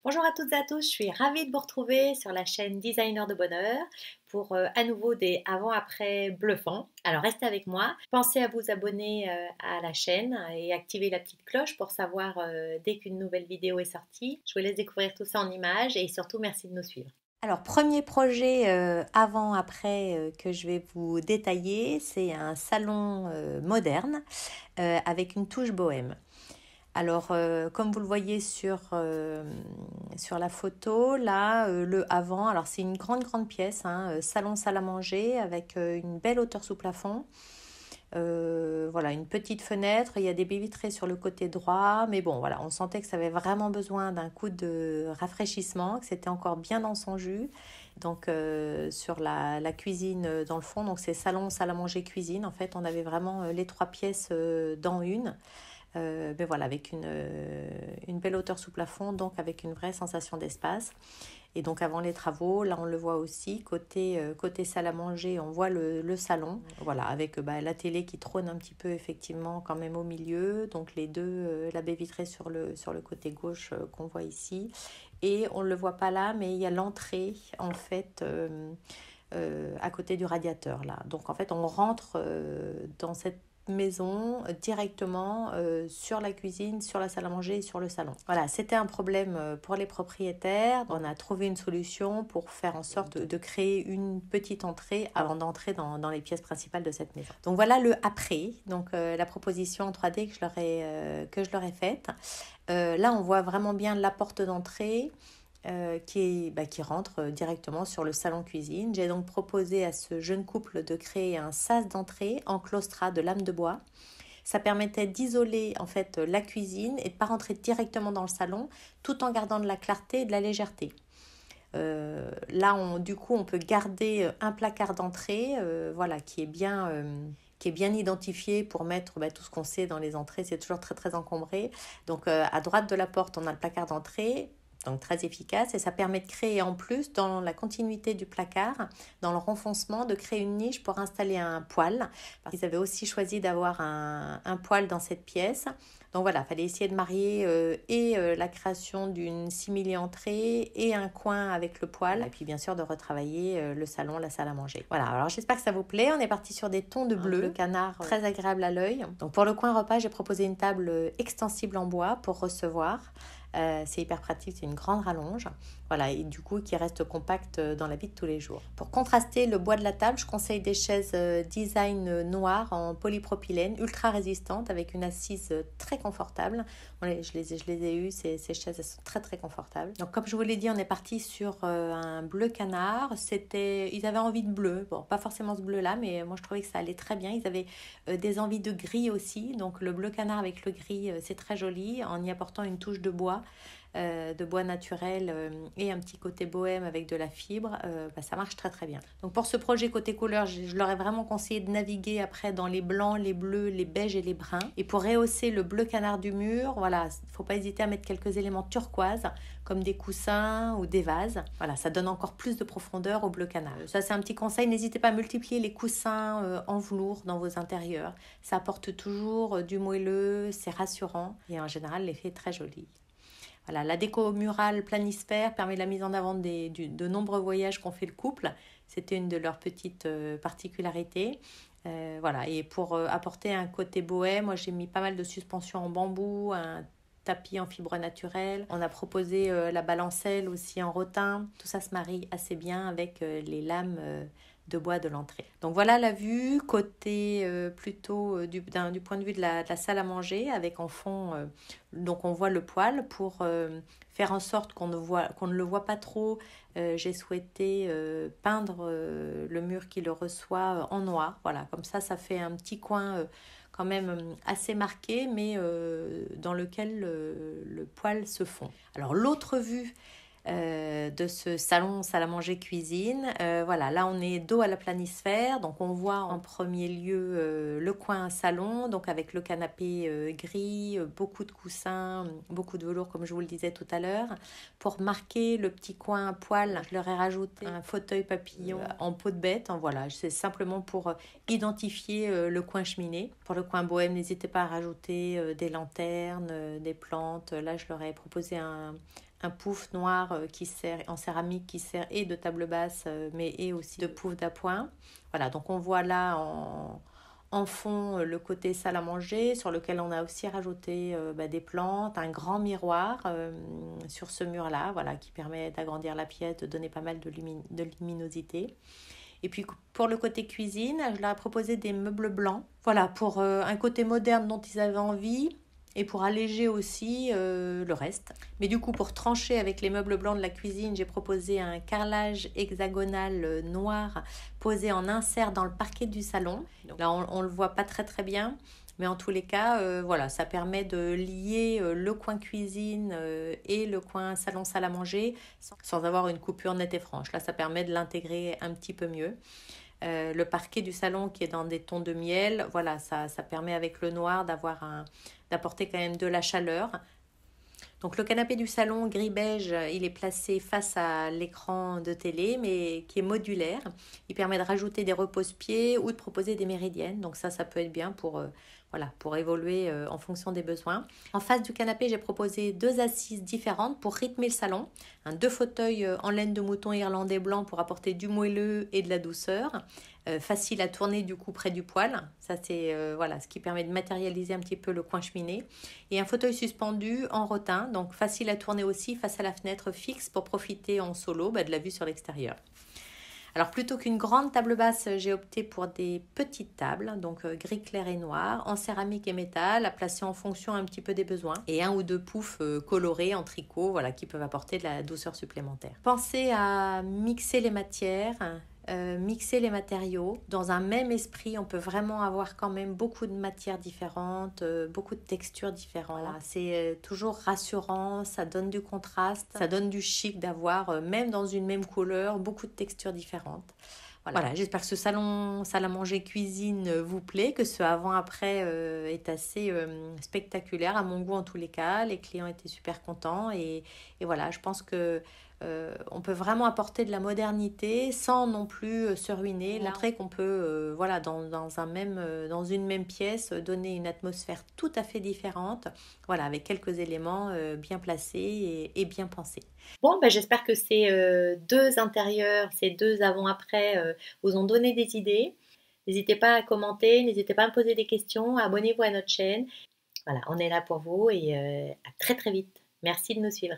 Bonjour à toutes et à tous, je suis ravie de vous retrouver sur la chaîne Designer de Bonheur pour à nouveau des avant-après bluffants. Alors restez avec moi, pensez à vous abonner à la chaîne et activer la petite cloche pour savoir dès qu'une nouvelle vidéo est sortie. Je vous laisse découvrir tout ça en images et surtout merci de nous suivre. Alors premier projet avant-après que je vais vous détailler, c'est un salon moderne avec une touche bohème. Alors, comme vous le voyez sur la photo, là, le avant, alors c'est une grande pièce, hein, salon, salle à manger, avec une belle hauteur sous plafond. Voilà, une petite fenêtre, il y a des baies vitrées sur le côté droit, mais bon, voilà, on sentait que ça avait vraiment besoin d'un coup de rafraîchissement, que c'était encore bien dans son jus. Donc, sur la cuisine dans le fond, donc c'est salon, salle à manger, cuisine, en fait, on avait vraiment les trois pièces dans une. Mais voilà, avec une belle hauteur sous plafond, donc avec une vraie sensation d'espace. Et donc avant les travaux, là on le voit aussi, côté salle à manger, on voit le salon, voilà, avec la télé qui trône un petit peu effectivement quand même au milieu, donc les deux, la baie vitrée sur le côté gauche qu'on voit ici. Et on ne le voit pas là, mais il y a l'entrée en fait à côté du radiateur là. Donc en fait on rentre dans cette maison directement sur la cuisine, sur la salle à manger et sur le salon. Voilà, c'était un problème pour les propriétaires. On a trouvé une solution pour faire en sorte de créer une petite entrée avant d'entrer dans les pièces principales de cette maison. Donc voilà le après, donc la proposition en 3D que je leur ai faite. Là, on voit vraiment bien la porte d'entrée qui rentre directement sur le salon-cuisine. J'ai donc proposé à ce jeune couple de créer un sas d'entrée en claustrat de lame de bois. Ça permettait d'isoler en fait la cuisine et de ne pas rentrer directement dans le salon tout en gardant de la clarté et de la légèreté. Là, du coup, on peut garder un placard d'entrée voilà, qui est bien identifié pour mettre tout ce qu'on sait dans les entrées. C'est toujours très encombré. Donc, à droite de la porte, on a le placard d'entrée. Donc très efficace, et ça permet de créer en plus dans la continuité du placard, dans le renfoncement, de créer une niche pour installer un poêle. Ils avaient aussi choisi d'avoir un poêle dans cette pièce. Donc voilà, il fallait essayer de marier la création d'une simili-entrée et un coin avec le poêle, et puis bien sûr de retravailler le salon, la salle à manger. Voilà, alors j'espère que ça vous plaît. On est parti sur des tons de bleu canard très agréable à l'œil. Donc pour le coin repas, j'ai proposé une table extensible en bois pour recevoir. C'est hyper pratique, c'est une grande rallonge. Voilà, et du coup qui reste compact dans la vie de tous les jours. Pour contraster le bois de la table, je conseille des chaises design noires en polypropylène, ultra résistantes, avec une assise très confortable. Je les ai eues, ces chaises, elles sont très confortables. Donc comme je vous l'ai dit, on est parti sur un bleu canard. Ils avaient envie de bleu, bon pas forcément ce bleu là, mais moi je trouvais que ça allait très bien. Ils avaient des envies de gris aussi, donc le bleu canard avec le gris, c'est très joli, en y apportant une touche de bois naturel et un petit côté bohème avec de la fibre, ça marche très bien. Donc pour ce projet côté couleur, je leur ai vraiment conseillé de naviguer après dans les blancs, les bleus, les beiges et les bruns. Et pour rehausser le bleu canard du mur, voilà, il ne faut pas hésiter à mettre quelques éléments turquoise comme des coussins ou des vases. Voilà, ça donne encore plus de profondeur au bleu canard. Ça c'est un petit conseil, n'hésitez pas à multiplier les coussins en velours dans vos intérieurs. Ça apporte toujours du moelleux, c'est rassurant et en général l'effet est très joli. Voilà, la déco murale planisphère permet la mise en avant de nombreux voyages qu'ont fait le couple. C'était une de leurs petites particularités. Voilà, et pour apporter un côté bohème, moi j'ai mis pas mal de suspensions en bambou, un tapis en fibre naturelle. On a proposé la balancelle aussi en rotin. Tout ça se marie assez bien avec les lames de bois de l'entrée. Donc voilà la vue côté plutôt du point de vue de la salle à manger, avec en fond donc on voit le poêle. Pour faire en sorte qu'on ne le voit pas trop, j'ai souhaité peindre le mur qui le reçoit en noir. Voilà, comme ça fait un petit coin quand même assez marqué, mais dans lequel le poêle se fond. Alors l'autre vue de ce salon salle à manger cuisine, voilà, là on est dos à la planisphère, donc on voit en premier lieu le coin salon, donc avec le canapé gris, beaucoup de coussins, beaucoup de velours comme je vous le disais tout à l'heure. Pour marquer le petit coin poêle, je leur ai rajouté un fauteuil papillon en peau de bête, voilà, c'est simplement pour identifier le coin cheminée. Pour le coin bohème, n'hésitez pas à rajouter des lanternes, des plantes. Là je leur ai proposé un un pouf noir qui sert en céramique qui sert et de table basse mais et aussi de pouf d'appoint. Voilà, donc on voit là en fond le côté salle à manger sur lequel on a aussi rajouté des plantes, un grand miroir sur ce mur-là, voilà, qui permet d'agrandir la pièce, de donner pas mal de luminosité. Et puis pour le côté cuisine, je leur ai proposé des meubles blancs, voilà, pour un côté moderne dont ils avaient envie et pour alléger aussi le reste. Mais du coup, pour trancher avec les meubles blancs de la cuisine, j'ai proposé un carrelage hexagonal noir posé en insert dans le parquet du salon. Donc là, on le voit pas très très bien. Mais en tous les cas, voilà, ça permet de lier le coin cuisine et le coin salon-salle à manger sans avoir une coupure nette et franche. Là, ça permet de l'intégrer un petit peu mieux. Le parquet du salon qui est dans des tons de miel, voilà, ça permet avec le noir d'apporter quand même de la chaleur. Donc le canapé du salon gris-beige, il est placé face à l'écran de télé, mais qui est modulaire. Il permet de rajouter des repose-pieds ou de proposer des méridiennes. Donc ça peut être bien pour évoluer en fonction des besoins. En face du canapé, j'ai proposé 2 assises différentes pour rythmer le salon. 2 fauteuils en laine de mouton irlandais blanc pour apporter du moelleux et de la douceur. Facile à tourner du coup près du poêle. Ça c'est ce qui permet de matérialiser un petit peu le coin cheminée. Et un fauteuil suspendu en rotin, donc facile à tourner aussi face à la fenêtre fixe pour profiter en solo de la vue sur l'extérieur. Alors plutôt qu'une grande table basse, j'ai opté pour des petites tables, donc gris clair et noir, en céramique et métal, à placer en fonction un petit peu des besoins, et 1 ou 2 poufs colorés en tricot, voilà, qui peuvent apporter de la douceur supplémentaire. Pensez à mixer les matières, mixer les matériaux. Dans un même esprit, on peut vraiment avoir quand même beaucoup de matières différentes, beaucoup de textures différentes. Voilà, c'est toujours rassurant, ça donne du contraste, ça donne du chic d'avoir, même dans une même couleur, beaucoup de textures différentes. Voilà, j'espère que ce salon salle à manger cuisine vous plaît, que ce avant-après est assez spectaculaire à mon goût en tous les cas. Les clients étaient super contents et voilà, je pense que on peut vraiment apporter de la modernité sans non plus se ruiner, montrer qu'on peut dans une même pièce donner une atmosphère tout à fait différente, voilà, avec quelques éléments bien placés et bien pensés. Bon, j'espère que ces 2 intérieurs, ces 2 avant-après vous ont donné des idées. N'hésitez pas à commenter, n'hésitez pas à me poser des questions, abonnez-vous à notre chaîne. Voilà, on est là pour vous et à très très vite. Merci de nous suivre.